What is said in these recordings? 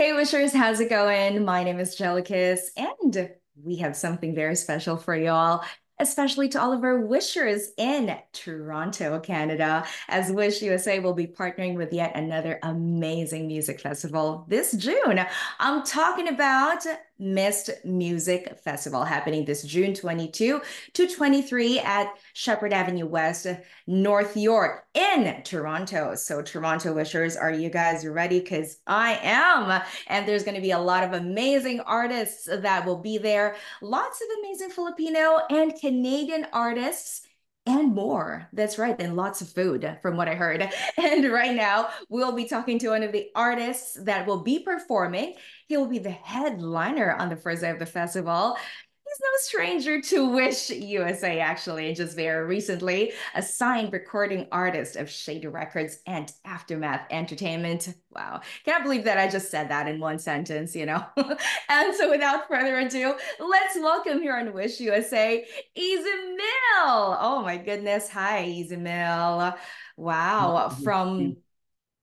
Hey, Wishers, how's it going? My name is Jellicus, and we have something very special for y'all, especially to all of our Wishers in Toronto, Canada, as Wish USA will be partnering with yet another amazing music festival this June. I'm talking about Mist Music Festival happening this June 22 to 23 at Shepherd Avenue West, North York in Toronto. So, Toronto Wishers, are you guys ready? Because I am. And there's going to be a lot of amazing artists that will be there. Lots of amazing Filipino and Canadian artists and more. That's right. And lots of food, from what I heard. And right now, we'll be talking to one of the artists that will be performing. He will be the headliner on the first day of the festival. He's no stranger to Wish USA, actually, and just very recently, a signed recording artist of Shady Records and Aftermath Entertainment. Wow, can't believe that I just said that in one sentence. And so, without further ado, let's welcome here on Wish USA, Easy Mill. Oh my goodness. Hi, Easy Mill. Wow, from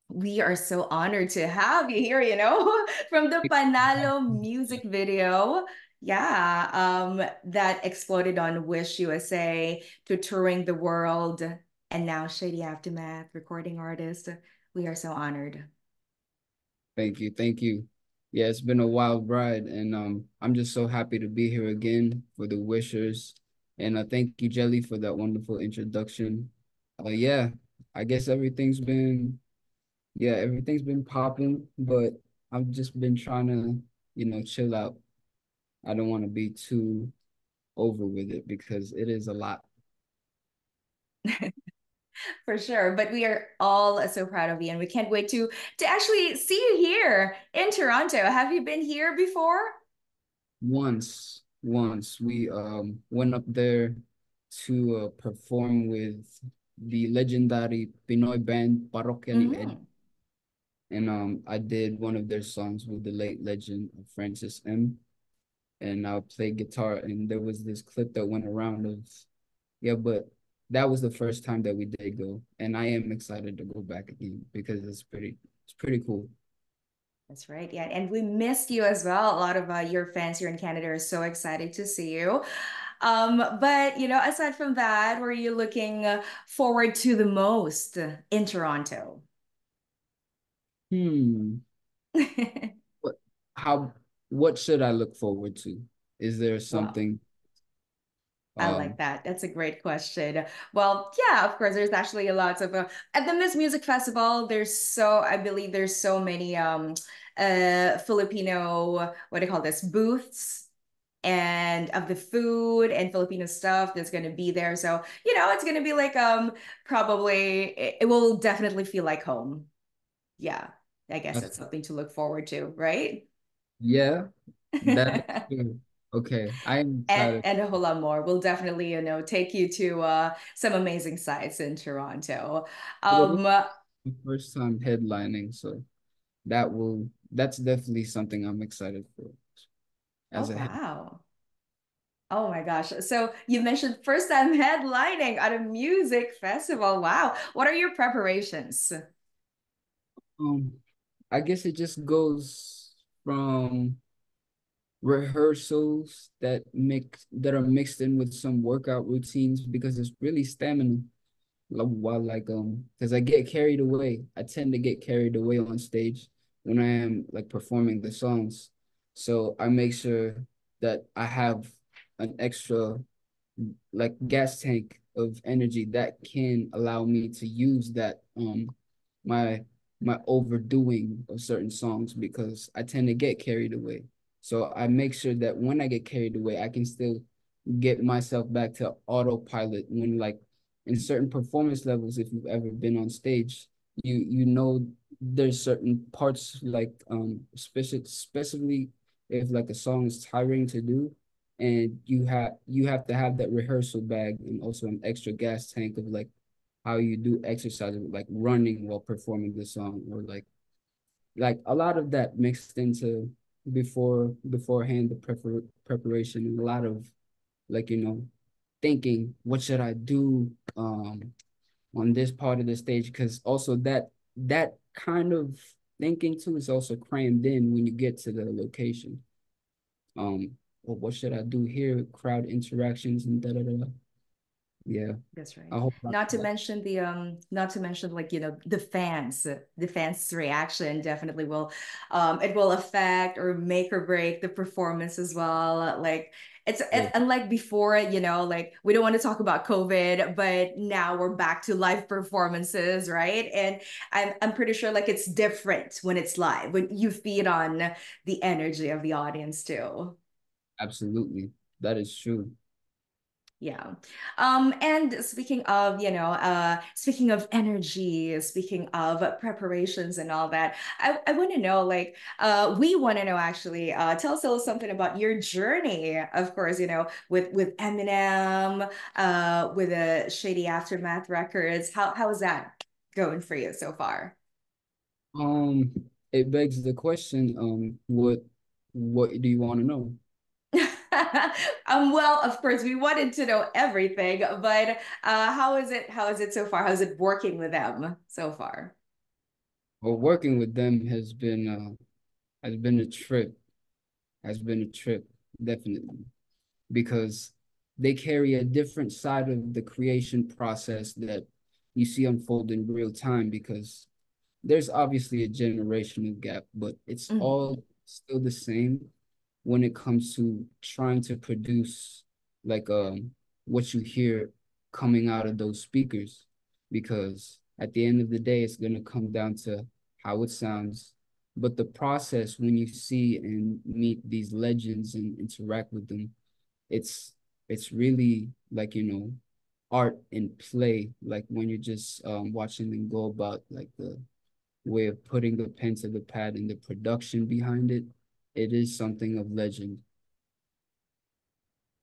we are so honored to have you here, from the Panalo music video. Yeah, that exploded on Wish USA to touring the world and now Shady Aftermath, recording artist. We are so honored. Thank you. Thank you. Yeah, it's been a wild ride, and I'm just so happy to be here again for the Wishers. And thank you, Jelly, for that wonderful introduction. Yeah, I guess everything's been popping, but I've just been trying to, chill out. I don't want to be too over with it because it is a lot. For sure. But we are all so proud of you and we can't wait to actually see you here in Toronto. Have you been here before? Once we went up there to perform with the legendary Pinoy band Parokya ni Ed, Hmm. and I did one of their songs with the late legend Francis M. And I played guitar, and there was this clip that went around of yeah, but that was the first time that we did go, and I am excited to go back again because it's pretty cool. That's right. Yeah. And we missed you as well. A lot of your fans here in Canada are so excited to see you. But aside from that, were you looking forward to the most in Toronto? Hmm. What how what should I look forward to? Is there Well, something I like um that. That's a great question. Well, yeah, of course, there's actually a lot of at the Miss Music Festival, I believe there's so many Filipino, what do you call this, booths and of the food and Filipino stuff that's going to be there. So, it's going to be like probably it will definitely feel like home. Yeah. I guess that's that's something to look forward to, right? yeah, that is true. Okay, I am And, excited. and a whole lot more. We'll definitely, take you to some amazing sites in Toronto. It'll be Um, my first time headlining, so that's definitely something I'm excited for as oh a head. wow. Oh my gosh. So you mentioned first time headlining at a music festival. Wow. What are your preparations? Um, I guess it just goes from rehearsals that are mixed in with some workout routines because it's really stamina. Because I get carried away. I tend to get carried away on stage when I am like performing the songs. So I make sure that I have an extra like gas tank of energy that can allow me to use that my my overdoing of certain songs because I tend to get carried away. So I make sure that when I get carried away, I can still get myself back to autopilot when like in certain performance levels, if you've ever been on stage, you know there's certain parts like especially if like a song is tiring to do and you have to have that rehearsal bag and also an extra gas tank of like how you do exercise like running while performing the song or like a lot of that mixed into beforehand the preparation and a lot of like thinking what should I do on this part of the stage because also that kind of thinking too is also crammed in when you get to the location. Um, well, what should I do here? Crowd interactions and da da da. Yeah, That's right. I hope not. Not to mention like, the fans' reaction definitely will it will affect or make or break the performance as well. Like it's unlike before, like we don't want to talk about COVID, but now we're back to live performances, right? And I'm pretty sure like it's different when it's live, when you feed on the energy of the audience too. Absolutely, that is true. Yeah. And speaking of energy, speaking of preparations and all that, I want to know, like, we want to know actually, tell us a little something about your journey, of course, with Eminem, with the Shady Aftermath Records. How is that going for you so far? Um, it begs the question, what do you want to know? Well, of course, we wanted to know everything, but how is it? How is it so far? How's it working with them so far? Well, working with them has been a trip, has been a trip, definitely, because they carry a different side of the creation process that you see unfold in real time because there's obviously a generational gap, but it's Mhm. all still the same when it comes to trying to produce like what you hear coming out of those speakers. Because at the end of the day, it's gonna come down to how it sounds. But the process when you see and meet these legends and interact with them, it's it's really like art and play, like when you're just watching them go about like the way of putting the pen to the pad and the production behind it, it is something of legend.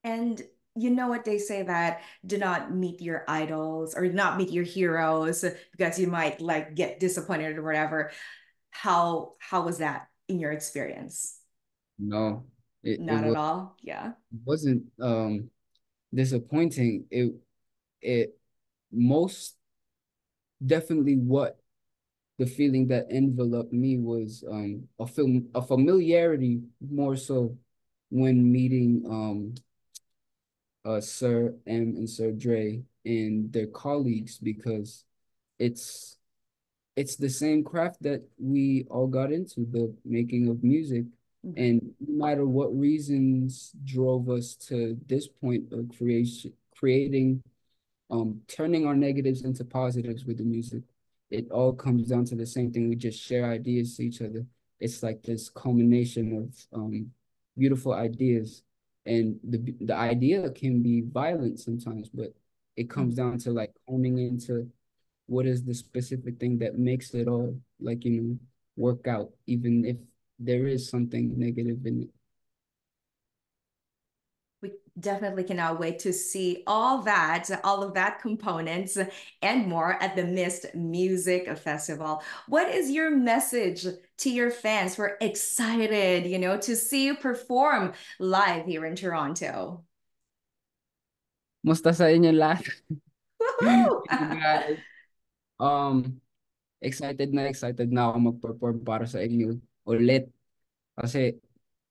And you know what they say that do not meet your idols or not meet your heroes because you might like get disappointed or whatever. How was that in your experience? No, it Not at all. Yeah. wasn't disappointing. It most definitely what the feeling that enveloped me was a familiarity more so when meeting Sir M and Sir Dre and their colleagues because it's it's the same craft that we all got into, the making of music. Mhm. And no matter what reasons drove us to this point of creating, turning our negatives into positives with the music, it all comes down to the same thing. We just share ideas to each other. It's like this culmination of beautiful ideas. And the idea can be violent sometimes, but it comes Mhm. down to like honing into what is the specific thing that makes it all like work out, even if there is something negative in it. We definitely cannot wait to see all of that components and more at the Mist Music Festival. What is your message to your fans who are excited, to see you perform live here in Toronto? Musta sa inyo lahat? Woohoo! Guys, excited na ako mag-perform para sa inyo ulit kasi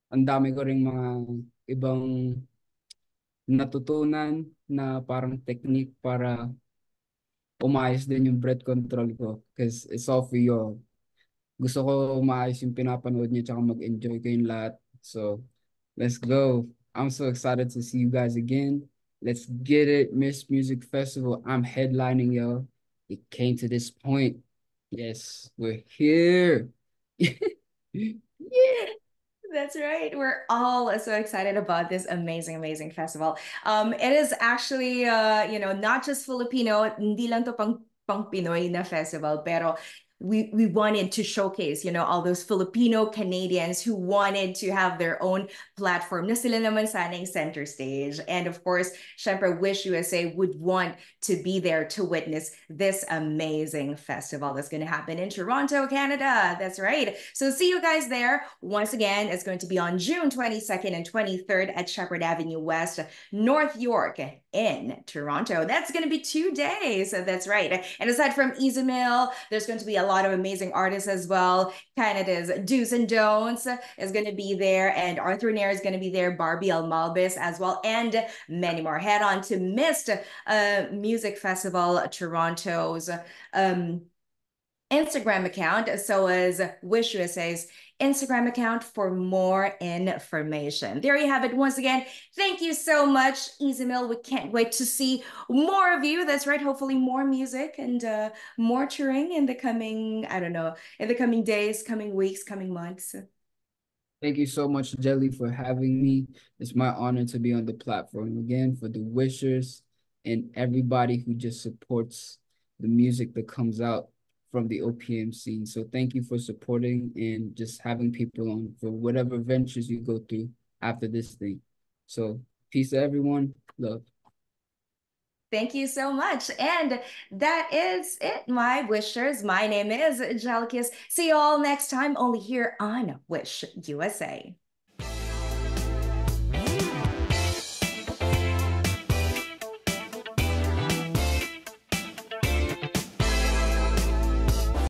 ang dami ko ring mga ibang natutunan na parang technique para umayos din yung breath control ko because it's all for you. Gusto ko maayos yung pinapanood niyo tsaka mag-enjoy kayong lahat. So, let's go. I'm so excited to see you guys again. Let's get it. Miss Music Festival. I'm headlining, yo. It came to this point. Yes, we're here. Yeah. That's right. We're all so excited about this amazing, amazing festival. It is actually, not just Filipino, hindi lang to pang Pinoy na festival, pero we wanted to showcase, all those Filipino Canadians who wanted to have their own platform na sila naman sanang center stage. And of course, syempre, Wish USA would want to be there to witness this amazing festival that's going to happen in Toronto, Canada. That's right. So see you guys there. Once again, it's going to be on June 22nd and 23rd at Shepherd Avenue West, North York in Toronto. That's going to be 2 days. So that's right. And aside from Easy Mill, there's going to be a lot of amazing artists as well. Canada's Do's and Don'ts is going to be there, and Arthur Nair is going to be there, Barbie Almalbis as well, and many more. Head on to Mist Music Festival Toronto's um, Instagram account, so as Wish USA's Instagram account for more information. There you have it. Once again, thank you so much, Easy Mill. We can't wait to see more of you. That's right. Hopefully, more music and more touring in the coming, I don't know, in the coming days, coming weeks, coming months. Thank you so much, Jelly, for having me. It's my honor to be on the platform again for the wishers and everybody who just supports the music that comes out from the OPM scene. So thank you for supporting and just having people on for whatever ventures you go through after this thing. So peace to everyone. Love. Thank you so much. And that is it, my wishers. My name is Jalikis. See you all next time, only here on Wish USA.